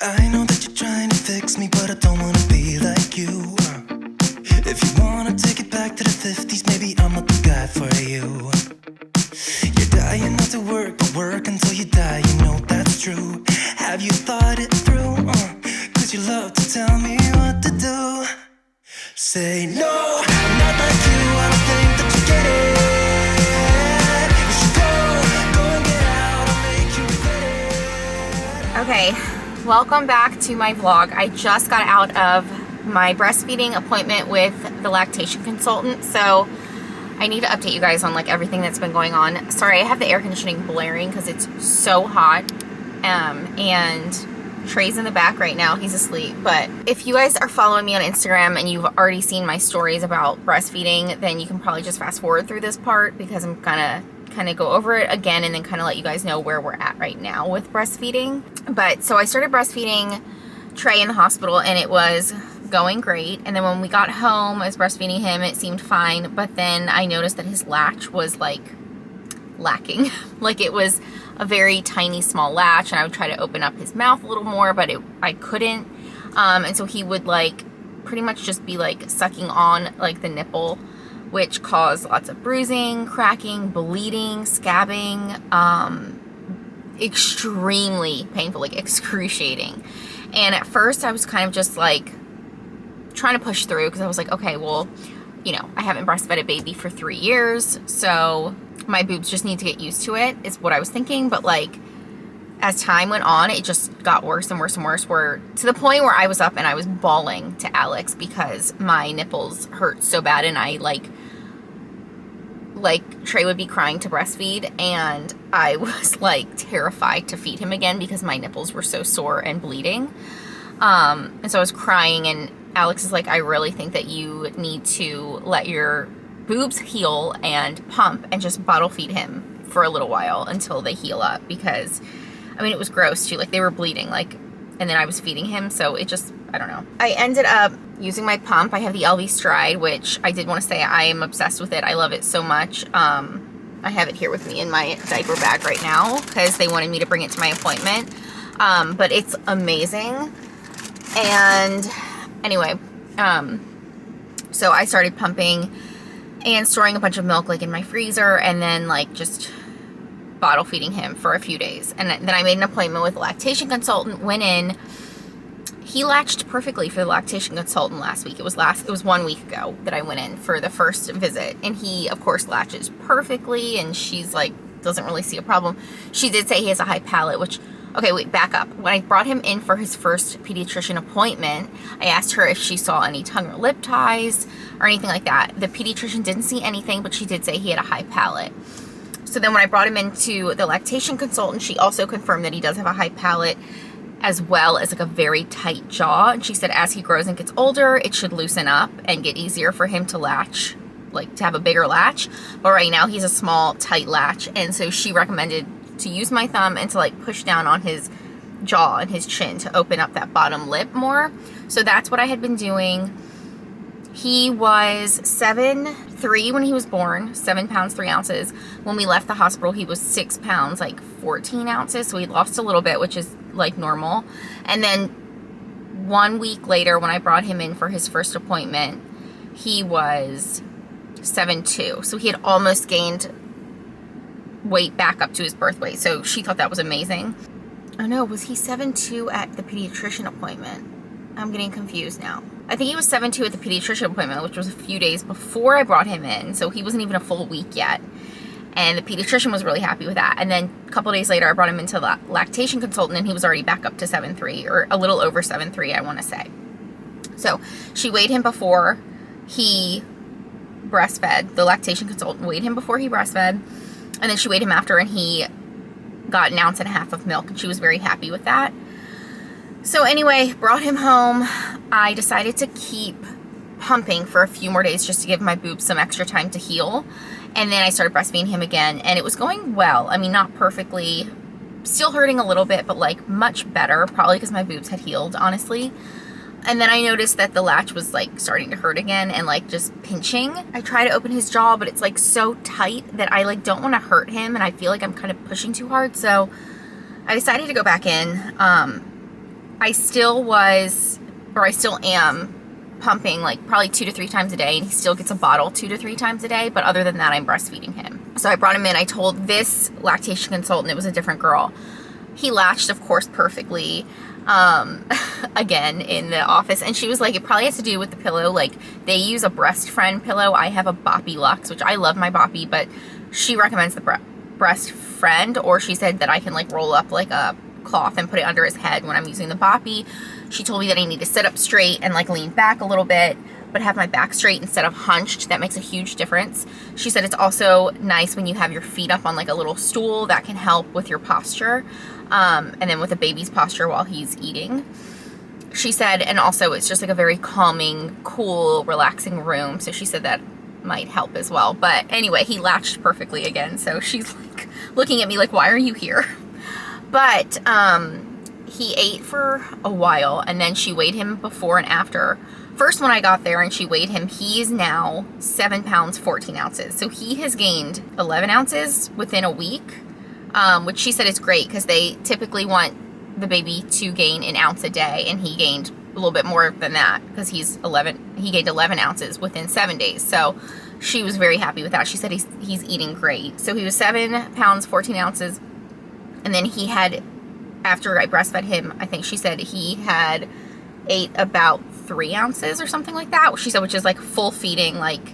I know that you're trying to fix me, but I don't wanna be like you. If you wanna take it back to the 50s, maybe I'm not the guy for you. You're dying not to work, but work until you die, you know that's true. Have you thought it through? Cause you love to tell me what to do. Say no, I'm not like you, I don't think that you get it. You should go and get out, I'll make you regret it. Okay, welcome back to my vlog. I just got out of my breastfeeding appointment with the lactation consultant, so I need to update you guys on like everything that's been going on. Sorry, I have the air conditioning blaring because it's so hot, and Trey's in the back right now, he's asleep. But if you guys are following me on Instagram and you've already seen my stories about breastfeeding, then you can probably just fast forward through this part because I'm gonna kind of go over it again and then kind of let you guys know where we're at right now with breastfeeding. But so I started breastfeeding Trey in the hospital and it was going great, and then when we got home I was breastfeeding him, it seemed fine, but then I noticed that his latch was like lacking. Like it was a very tiny small latch, and I would try to open up his mouth a little more, but I couldn't, and so he would like pretty much just be like sucking on like the nipple, which caused lots of bruising, cracking, bleeding, scabbing, extremely painful, like excruciating. And at first I was kind of just like trying to push through because I was like, okay, well, you know, I haven't breastfed a baby for 3 years, so my boobs just need to get used to it, is what I was thinking. But like as time went on, it just got worse and worse and worse, where to the point where I was up and I was bawling to Alex because my nipples hurt so bad, and I like Trey would be crying to breastfeed and I was like terrified to feed him again because my nipples were so sore and bleeding. And so I was crying, and Alex is like, I really think that you need to let your boobs heal and pump and just bottle feed him for a little while until they heal up, because I mean it was gross too, like they were bleeding, like, and then I was feeding him, so it just, I don't know. I ended up using my pump. I have the LV Stride, which I did want to say I am obsessed with it. I love it so much. I have it here with me in my diaper bag right now because they wanted me to bring it to my appointment, but it's amazing. And anyway, so I started pumping and storing a bunch of milk like in my freezer, and then like just bottle feeding him for a few days. And then I made an appointment with a lactation consultant, went in. He latched perfectly for the lactation consultant last week. It was 1 week ago that I went in for the first visit, and he of course latches perfectly, and she's like doesn't really see a problem. She did say he has a high palate, which, okay, wait, back up. When I brought him in for his first pediatrician appointment, I asked her if she saw any tongue or lip ties or anything like that. The pediatrician didn't see anything, but she did say he had a high palate. So then when I brought him into the lactation consultant, she also confirmed that he does have a high palate, as well as like a very tight jaw. And she said as he grows and gets older, it should loosen up and get easier for him to latch, like to have a bigger latch. But right now he's a small, tight latch. And so she recommended to use my thumb and to like push down on his jaw and his chin to open up that bottom lip more. So that's what I had been doing. He was 7'3" when he was born, 7 pounds 3 ounces. When we left the hospital, he was 6 pounds like 14 ounces. So he lost a little bit, which is like normal. And then 1 week later, when I brought him in for his first appointment, he was 7'2". So he had almost gained weight back up to his birth weight. So she thought that was amazing. Oh no, was he 7'2" at the pediatrician appointment? I'm getting confused now. I think he was 7'2" at the pediatrician appointment, which was a few days before I brought him in. So he wasn't even a full week yet. And the pediatrician was really happy with that. And then a couple days later, I brought him into the lactation consultant, and he was already back up to 7'3", or a little over 7'3", I want to say. So she weighed him before he breastfed. The lactation consultant weighed him before he breastfed. And then she weighed him after, and he got 1.5 ounces of milk, and she was very happy with that. So anyway, brought him home. I decided to keep pumping for a few more days just to give my boobs some extra time to heal. And then I started breastfeeding him again, and it was going well. I mean, not perfectly, still hurting a little bit, but like much better, probably because my boobs had healed, honestly. And then I noticed that the latch was like starting to hurt again and like just pinching. I try to open his jaw, but it's like so tight that I like don't want to hurt him, and I feel like I'm kind of pushing too hard. So I decided to go back in. I still was, or I still am, pumping like probably 2 to 3 times a day, and he still gets a bottle 2 to 3 times a day, but other than that, I'm breastfeeding him. So I brought him in. I told this lactation consultant, it was a different girl. He latched, of course, perfectly, again, in the office, and she was like, it probably has to do with the pillow. Like, they use a Breast Friend pillow. I have a Boppy Luxe, which I love my Boppy, but she recommends the Breast Friend, or she said that I can like roll up like a cloth and put it under his head when I'm using the Boppy. She told me that I need to sit up straight and like lean back a little bit, but have my back straight instead of hunched. That makes a huge difference. She said it's also nice when you have your feet up on like a little stool. That can help with your posture, and then with a baby's posture while he's eating. She said, and also it's just like a very calming, cool, relaxing room. So she said that might help as well. But anyway, he latched perfectly again. So she's like looking at me like, why are you here? But he ate for a while, and then she weighed him before and after. First, when I got there and she weighed him, he is now 7 pounds, 14 ounces. So he has gained 11 ounces within a week, which she said is great because they typically want the baby to gain an ounce a day, and he gained a little bit more than that because he gained 11 ounces within 7 days. So she was very happy with that. She said he's eating great. So he was 7 pounds, 14 ounces. And then he had, after I breastfed him, I think she said he had ate about 3 ounces or something like that. She said, which is like full feeding. Like,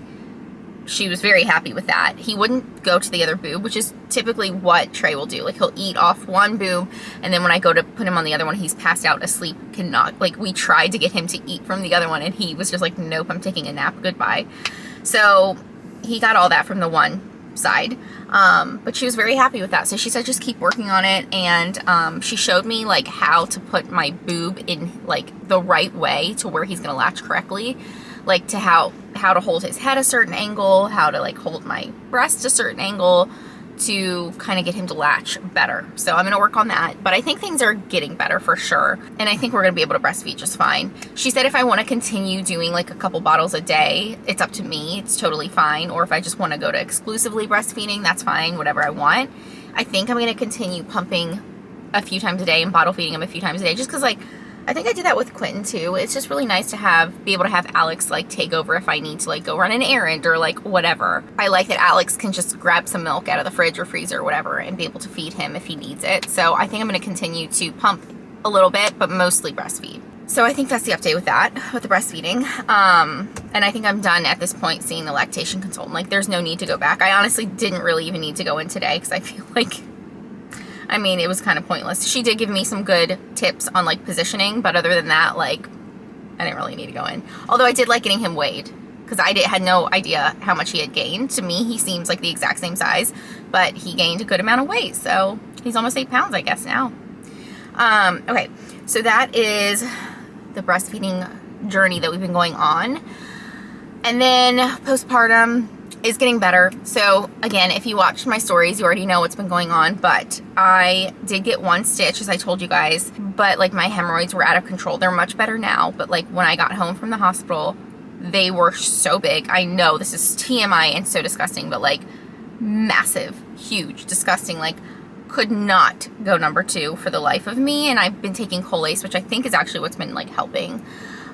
she was very happy with that. He wouldn't go to the other boob, which is typically what Trey will do. Like, he'll eat off one boob, and then when I go to put him on the other one, he's passed out asleep, cannot. Like, we tried to get him to eat from the other one, and he was just like, nope, I'm taking a nap, goodbye. So he got all that from the one side, but she was very happy with that. So she said just keep working on it, and she showed me like how to put my boob in like the right way to where he's gonna latch correctly, like to how to hold his head a certain angle, how to like hold my breast a certain angle to kind of get him to latch better. So I'm gonna work on that, but I think things are getting better for sure, and I think we're gonna be able to breastfeed just fine. She said if I want to continue doing like a couple bottles a day, it's up to me, it's totally fine, or if I just want to go to exclusively breastfeeding, that's fine, whatever I want. I think I'm gonna continue pumping a few times a day and bottle feeding him a few times a day, just because like I think I did that with Quentin too. It's just really nice to be able to have Alex like take over if I need to like go run an errand or like whatever. I like that Alex can just grab some milk out of the fridge or freezer or whatever and be able to feed him if he needs it. So I think I'm going to continue to pump a little bit, but mostly breastfeed. So I think that's the update with that, with the breastfeeding. And I think I'm done at this point seeing the lactation consultant. Like, there's no need to go back. I honestly didn't really even need to go in today because I feel like, I mean, it was kind of pointless. She did give me some good tips on like positioning, but other than that, like, I didn't really need to go in. Although I did like getting him weighed because I had no idea how much he had gained. To me, he seems like the exact same size, but he gained a good amount of weight. So he's almost 8 pounds, I guess, now. Okay, so that is the breastfeeding journey that we've been going on. And then postpartum is getting better. So again, if you watched my stories, you already know what's been going on, but I did get 1 stitch, as I told you guys, but like my hemorrhoids were out of control. They're much better now, but like when I got home from the hospital, they were so big. I know this is TMI and so disgusting, but like massive, huge, disgusting, like could not go number 2 for the life of me. And I've been taking Colace, which I think is actually what's been like helping.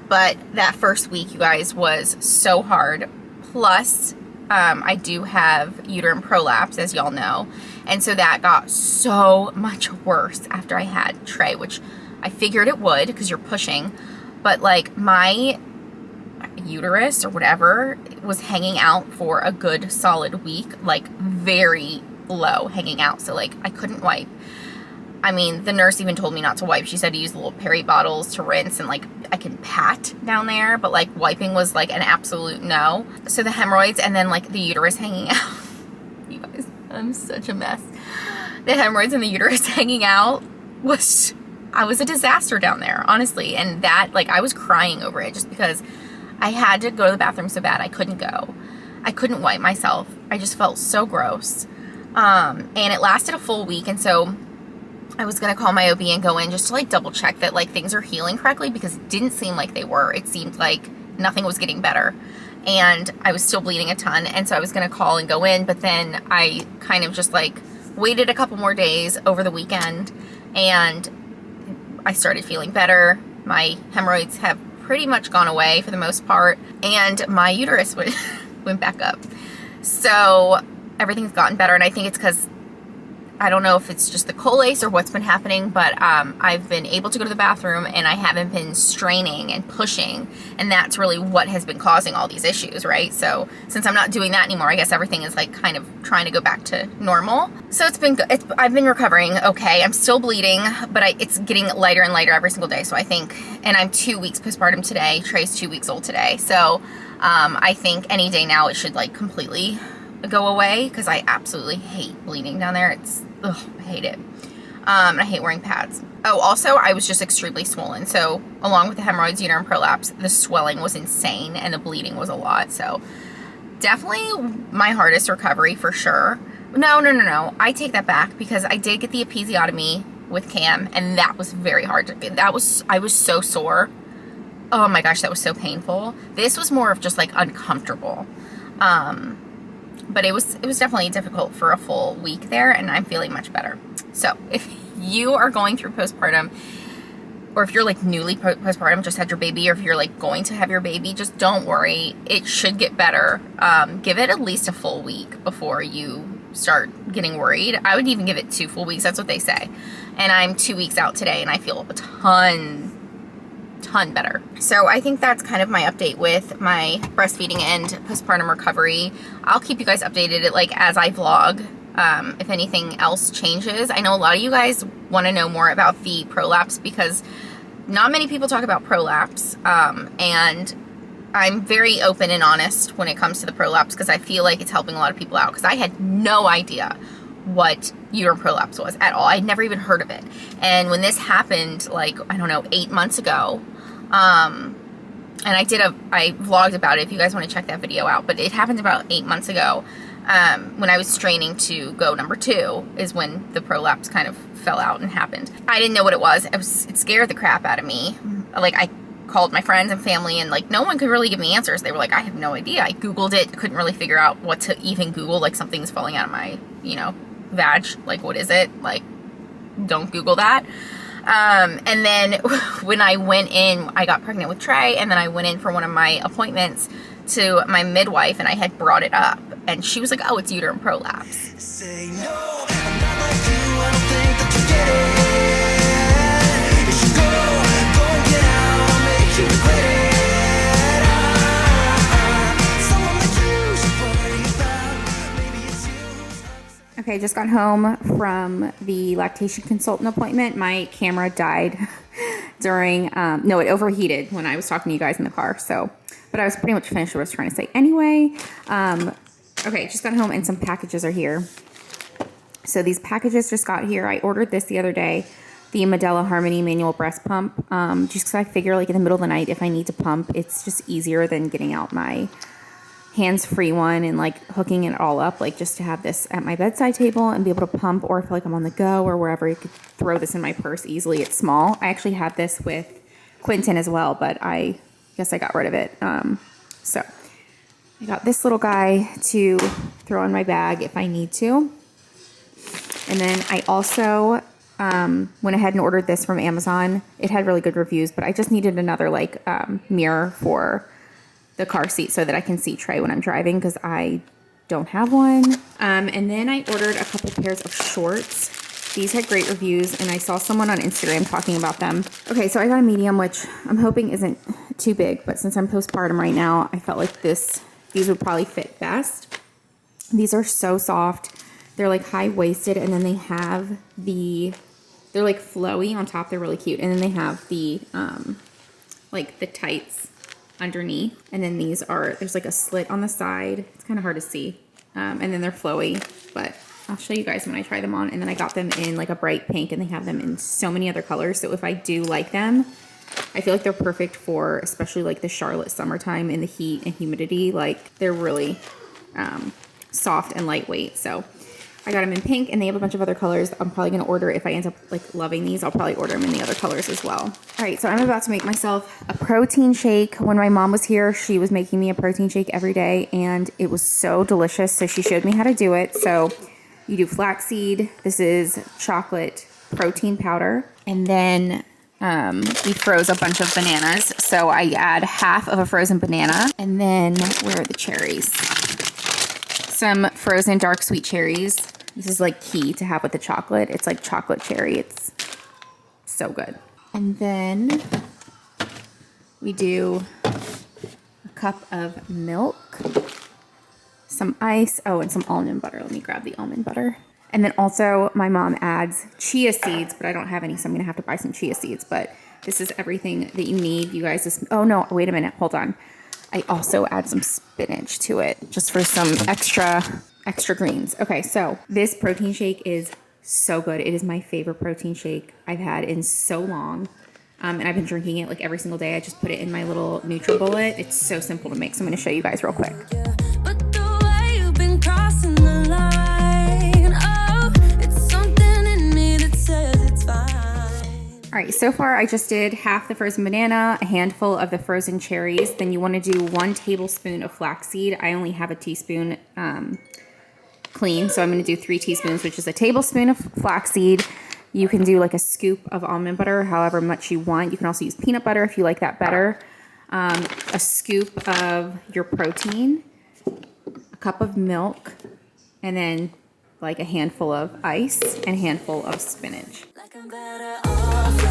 But that first week, you guys, was so hard. Plus, I do have uterine prolapse, as y'all know, and so that got so much worse after I had Trey, which I figured it would because you're pushing, but like my uterus or whatever was hanging out for a good solid week, like very low hanging out, so like I couldn't wipe. I mean, the nurse even told me not to wipe. She said to use the little Perry bottles to rinse, and like I can pat down there, but like wiping was like an absolute no. So the hemorrhoids and then like the uterus hanging out. You guys, I'm such a mess. The hemorrhoids and the uterus hanging out I was a disaster down there, honestly. And that, like, I was crying over it just because I had to go to the bathroom so bad. I couldn't go. I couldn't wipe myself. I just felt so gross. And it lasted a full week, and so I was going to call my OB and go in just to like double check that like things are healing correctly, because it didn't seem like they were. It seemed like nothing was getting better and I was still bleeding a ton. And so I was going to call and go in, but then I kind of just like waited a couple more days over the weekend and I started feeling better. My hemorrhoids have pretty much gone away for the most part, and my uterus went back up. So everything's gotten better, and I think it's because, I don't know if it's just the colace or what's been happening, but I've been able to go to the bathroom and I haven't been straining and pushing, and that's really what has been causing all these issues, right? So since I'm not doing that anymore, I guess everything is like kind of trying to go back to normal. So it's been good. I've been recovering okay. I'm still bleeding, but it's getting lighter and lighter every single day. So I think, and I'm 2 weeks postpartum today. Trey's 2 weeks old today. So I think any day now it should like completely go away, because I absolutely hate bleeding down there. I hate it. I hate wearing pads. Oh, also, I was just extremely swollen. So along with the hemorrhoids, uterine prolapse, the swelling was insane and the bleeding was a lot. So definitely my hardest recovery for sure. No. I take that back, because I did get the episiotomy with Cam, and that was very hard to get. I was so sore. Oh my gosh, that was so painful. This was more of just like uncomfortable. But it was definitely difficult for a full week there, and I'm feeling much better. So if you are going through postpartum, or if you're like newly postpartum, just had your baby, or if you're like going to have your baby, just don't worry. It should get better. Give it at least a full week before you start getting worried. I would even give it 2 full weeks. That's what they say. And I'm 2 weeks out today, and I feel a ton better. So I think that's kind of my update with my breastfeeding and postpartum recovery. I'll keep you guys updated like as I vlog. If anything else changes. I know a lot of you guys want to know more about the prolapse, because not many people talk about prolapse, and I'm very open and honest when it comes to the prolapse, because I feel like it's helping a lot of people out, because I had no idea what uterine prolapse was at all. I'd never even heard of it. And when this happened, like, I don't know, 8 months ago, and I vlogged about it if you guys want to check that video out, but it happened about 8 months ago, when I was straining to go number 2 is when the prolapse kind of fell out and happened. I didn't know what it was. It scared the crap out of me. Like, I called my friends and family, and like no one could really give me answers. They were like, I have no idea. I Googled it, couldn't really figure out what to even Google, like something's falling out of my, vag, like what is it? Like, don't Google that. And then when I went in, I got pregnant with Trey, and then I went in for one of my appointments to my midwife, and I had brought it up, and she was like, oh, it's uterine prolapse. Say no, I'm not like you, I don't think that you get it. You should go and get out, I'll make you regret it. Someone like you should worry about, maybe it's you. Okay, just got home from the lactation consultant appointment. My camera died during, no, it overheated when I was talking to you guys in the car, so, but I was pretty much finished what I was trying to say anyway. Okay, just got home and some packages are here. So these packages just got here. I ordered this the other day, the Medela Harmony manual breast pump, just because I figure like in the middle of the night, if I need to pump, it's just easier than getting out my hands-free one and like hooking it all up, like just to have this at my bedside table and be able to pump, or if like I'm on the go or wherever, you could throw this in my purse easily. It's small. I actually had this with Quentin as well, but I guess I got rid of it. So I got this little guy to throw in my bag if I need to. And then I also went ahead and ordered this from Amazon. It had really good reviews, but I just needed another like mirror for the car seat so that I can see Trey when I'm driving, because I don't have one. And then I ordered a couple pairs of shorts. These had great reviews, and I saw someone on Instagram talking about them. Okay, so I got a medium, which I'm hoping isn't too big, but since I'm postpartum right now, I felt like these would probably fit best. These are so soft. They're like high-waisted, and then they have they're like flowy on top. They're really cute. And then they have the, like the tights underneath. And then there's like a slit on the side. It's kind of hard to see. And then they're flowy, but I'll show you guys when I try them on. And then I got them in like a bright pink, and they have them in so many other colors. So if I do like them, I feel like they're perfect for especially like the Charlotte summertime in the heat and humidity. Like they're really soft and lightweight. So I got them in pink, and they have a bunch of other colors. I'm probably going to order, if I end up like loving these, I'll probably order them in the other colors as well. All right, so I'm about to make myself a protein shake. When my mom was here, she was making me a protein shake every day, and it was so delicious. So she showed me how to do it. So you do flaxseed. This is chocolate protein powder. And then We froze a bunch of bananas, so I add half of a frozen banana, and then where are the cherries? Some frozen dark sweet cherries. This is like key to have with the chocolate. It's like chocolate cherry. It's so good. And then we do a cup of milk, some ice, oh, and some almond butter. Let me grab the almond butter. And then also my mom adds chia seeds, but I don't have any, so I'm gonna have to buy some chia seeds. But this is everything that you need. You guys, oh no, wait a minute, hold on. I also add some spinach to it just for some extra greens. Okay, so this protein shake is so good. It is my favorite protein shake I've had in so long. And I've been drinking it like every single day. I just put it in my little NutriBullet. It's so simple to make, so I'm gonna show you guys real quick. But the way you've been crossing the line, oh, it's something in me that says it's fine. All right, so far I just did half the frozen banana, a handful of the frozen cherries. Then you want to do 1 tablespoon of flaxseed. I only have a teaspoon clean, so I'm going to do 3 teaspoons, which is a tablespoon of flaxseed. You can do like a scoop of almond butter, however much you want. You can also use peanut butter if you like that better. A scoop of your protein, a cup of milk, and then like a handful of ice and a handful of spinach. Like I'm better off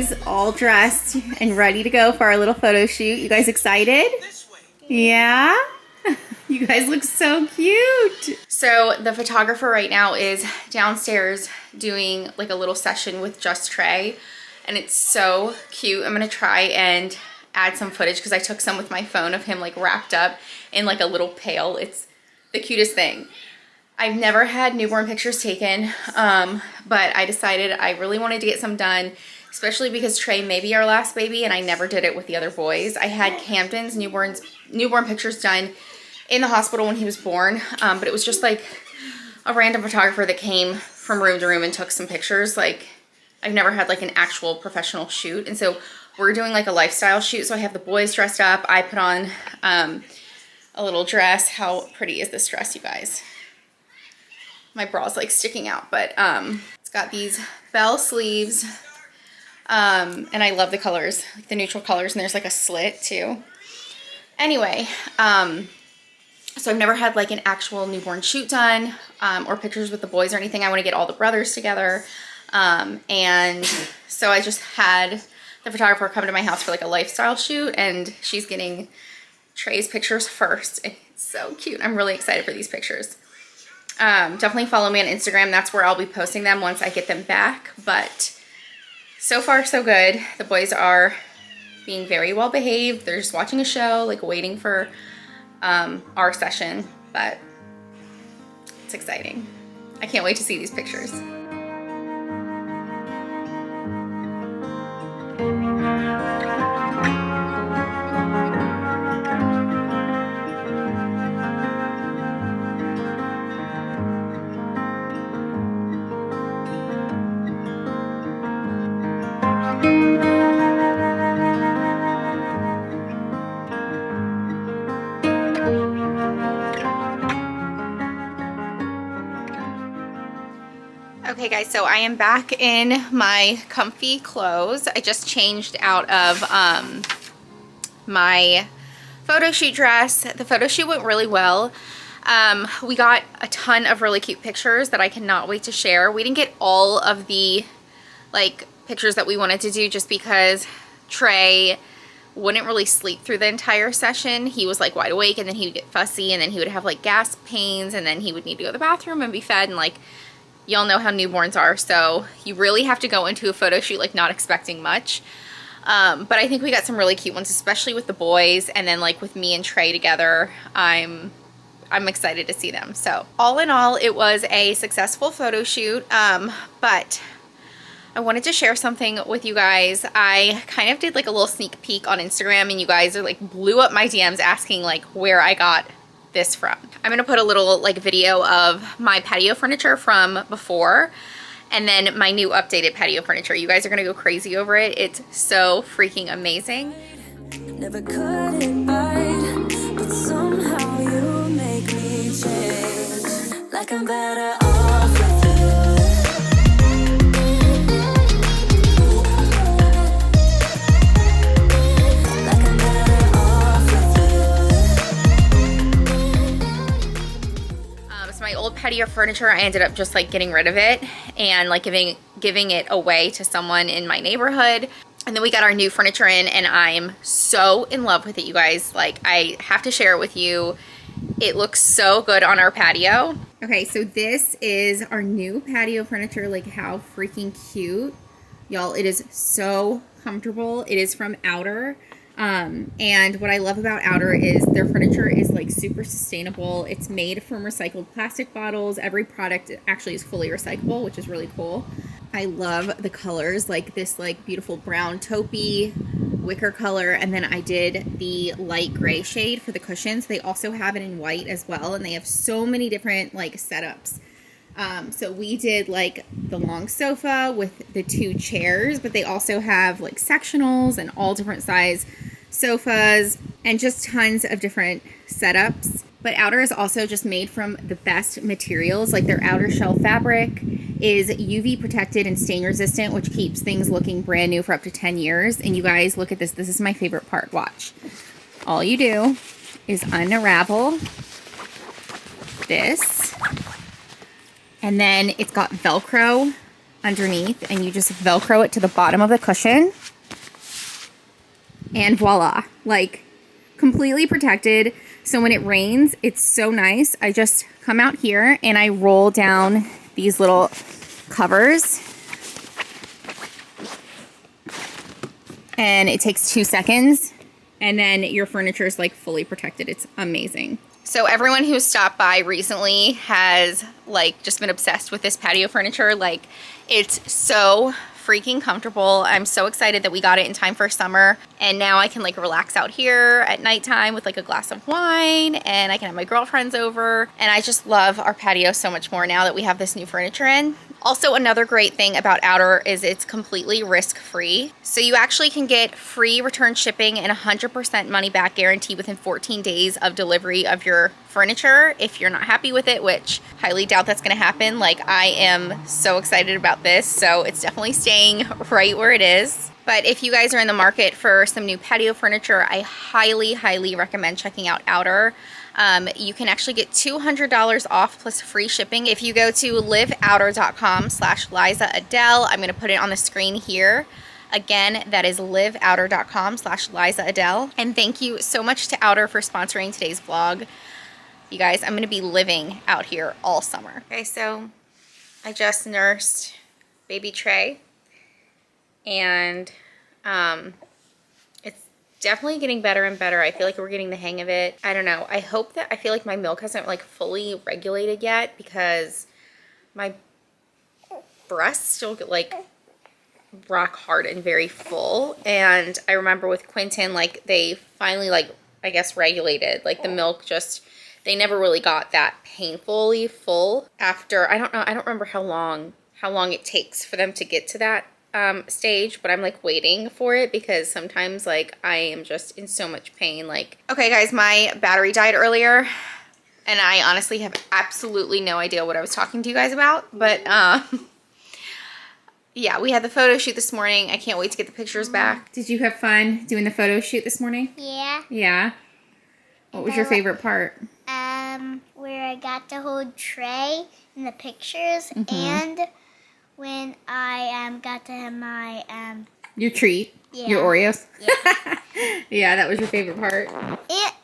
with all dressed and ready to go for our little photo shoot. You guys excited? Yeah? You guys look so cute. So the photographer right now is downstairs doing like a little session with just Trey, and it's so cute. I'm gonna try and add some footage because I took some with my phone of him like wrapped up in like a little pail. It's the cutest thing. I've never had newborn pictures taken, but I decided I really wanted to get some done, especially because Trey may be our last baby and I never did it with the other boys. I had Camden's newborn pictures done in the hospital when he was born, but it was just like a random photographer that came from room to room and took some pictures. Like, I've never had like an actual professional shoot, and so we're doing like a lifestyle shoot. So I have the boys dressed up. I put on a little dress. How pretty is this dress, you guys? My bra's like sticking out, but it's got these bell sleeves, and I love the colors, like the neutral colors, and there's like a slit too. Anyway, so I've never had like an actual newborn shoot done, or pictures with the boys or anything. I want to get all the brothers together, and so I just had the photographer come to my house for like a lifestyle shoot, and she's getting Trey's pictures first. It's so cute. I'm really excited for these pictures. Definitely follow me on Instagram. That's where I'll be posting them once I get them back. But so far, so good. The boys are being very well behaved. They're just watching a show, like waiting for our session. But it's exciting. I can't wait to see these pictures. Okay guys, so I am back in my comfy clothes. I just changed out of my photo shoot dress. The photo shoot went really well. We got a ton of really cute pictures that I cannot wait to share. We didn't get all of the like pictures that we wanted to do just because Trey wouldn't really sleep through the entire session. He was like wide awake, and then he would get fussy, and then he would have like gas pains, and then he would need to go to the bathroom and be fed, and like y'all know how newborns are, so you really have to go into a photo shoot like not expecting much. But I think we got some really cute ones, especially with the boys, and then like with me and Trey together. I'm I'm excited to see them. So all in all, it was a successful photo shoot, but I wanted to share something with you guys. I kind of did like a little sneak peek on Instagram, and you guys are like blew up my DMs asking like where I got this from. I'm gonna put a little like video of my patio furniture from before, and then my new updated patio furniture. You guys are gonna go crazy over it. It's so freaking amazing. Never cut it right, but somehow you make me change. Like I'm better off with you. Like I'm better off with So my old patio furniture, I ended up just like getting rid of it and like giving it away to someone in my neighborhood. And then we got our new furniture in, and I'm so in love with it, you guys. Like, I have to share it with you. It looks so good on our patio. Okay, so this is our new patio furniture. Like, how freaking cute. Y'all, it is so comfortable. It is from Outer. And what I love about Outer is their furniture is like super sustainable. It's made from recycled plastic bottles. Every product actually is fully recyclable, which is really cool. I love the colors, like this like beautiful brown taupey wicker color, and then I did the light gray shade for the cushions. They also have it in white as well, and they have so many different like setups. So we did like the long sofa with the 2 chairs, but they also have like sectionals and all different size sofas and just tons of different setups. But Outer is also just made from the best materials. Like their outer shell fabric is UV protected and stain resistant, which keeps things looking brand new for up to 10 years. And you guys, look at this. This is my favorite part. Watch. All you do is unravel this, and then it's got Velcro underneath, and you just Velcro it to the bottom of the cushion, and voila, like completely protected. So when it rains, it's so nice. I just come out here and I roll down these little covers, and it takes 2 seconds, and then your furniture is like fully protected. It's amazing. So everyone who stopped by recently has like just been obsessed with this patio furniture. Like, it's so freaking comfortable. I'm so excited that we got it in time for summer, and now I can like relax out here at nighttime with like a glass of wine, and I can have my girlfriends over, and I just love our patio so much more now that we have this new furniture in. Also, another great thing about Outer is it's completely risk-free. So you actually can get free return shipping and 100% money-back guarantee within 14 days of delivery of your furniture if you're not happy with it, which highly doubt that's going to happen. Like, I am so excited about this, so it's definitely staying right where it is. But if you guys are in the market for some new patio furniture, I highly, highly recommend checking out Outer. You can actually get $200 off plus free shipping if you go to liveouter.com/Liza Adele. I'm going to put it on the screen here. Again, that is liveouter.com/Liza Adele. And thank you so much to Outer for sponsoring today's vlog. You guys, I'm going to be living out here all summer. Okay, so I just nursed baby Trey, and it's definitely getting better and better. I feel like we're getting the hang of it. I don't know. I hope that, I feel like my milk hasn't like fully regulated yet, because my breasts still get like rock hard and very full. And I remember with Quentin, like they finally like, I guess, regulated. Like the milk just, they never really got that painfully full after, I don't know, I don't remember how long it takes for them to get to that stage, but I'm like waiting for it, because sometimes like I am just in so much pain. Like, okay guys, my battery died earlier, and I honestly have absolutely no idea what I was talking to you guys about, but yeah, we had the photo shoot this morning. I can't wait to get the pictures back. Did you have fun doing the photo shoot this morning? Yeah. Yeah. What was your favorite part? Where I got to hold Trey in the pictures, and when I got to have my Your treat? Yeah. Your Oreos? Yeah. Yeah, that was your favorite part?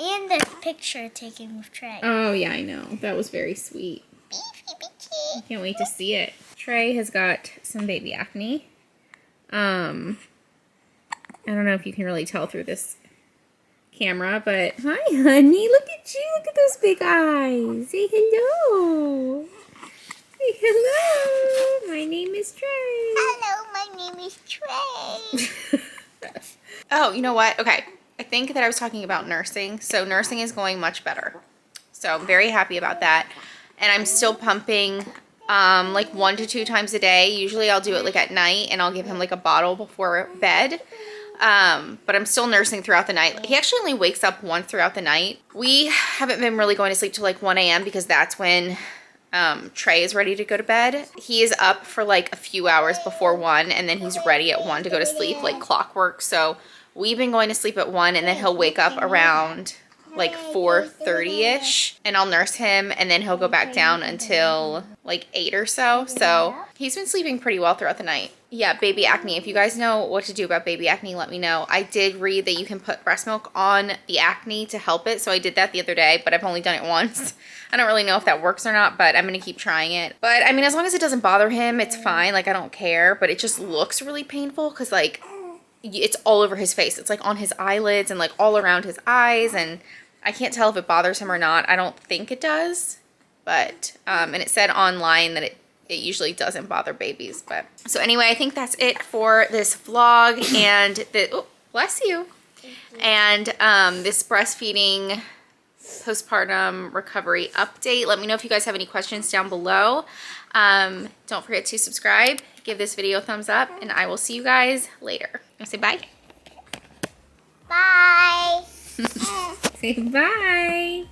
and the picture taken with Trey. Oh, yeah, I know. That was very sweet. I can't wait to see it. Trey has got some baby acne. I don't know if you can really tell through this camera, but hi, honey. Look at you. Look at those big eyes. Say hello. Say hello. My name is Trey. Hello, my name is Trey. Oh, you know what? Okay. I think that I was talking about nursing. So nursing is going much better. So I'm very happy about that. And I'm still pumping like 1 to 2 times a day. Usually I'll do it like at night and I'll give him like a bottle before bed. But I'm still nursing throughout the night. He actually only wakes up once throughout the night. We haven't been really going to sleep till like 1 a.m. because that's when Trey is ready to go to bed. He is up for like a few hours before 1 and then he's ready at 1 to go to sleep like clockwork. So we've been going to sleep at 1 and then he'll wake up around like 4:30ish and I'll nurse him and then he'll go back down until like 8 or so. So he's been sleeping pretty well throughout the night. Yeah, baby acne. If you guys know what to do about baby acne, let me know. I did read that you can put breast milk on the acne to help it. So I did that the other day, but I've only done it once. I don't really know if that works or not, but I'm going to keep trying it. But I mean, as long as it doesn't bother him, it's fine. Like I don't care, but it just looks really painful because like it's all over his face. It's like on his eyelids and like all around his eyes, and I can't tell if it bothers him or not. I don't think it does, but and it said online that it usually doesn't bother babies. But so anyway, I think that's it for this vlog and the oh, bless you. And this breastfeeding postpartum recovery update. Let me know if you guys have any questions down below. Don't forget to subscribe, give this video a thumbs up, and I will see you guys later. I'll say bye. Bye. Say bye.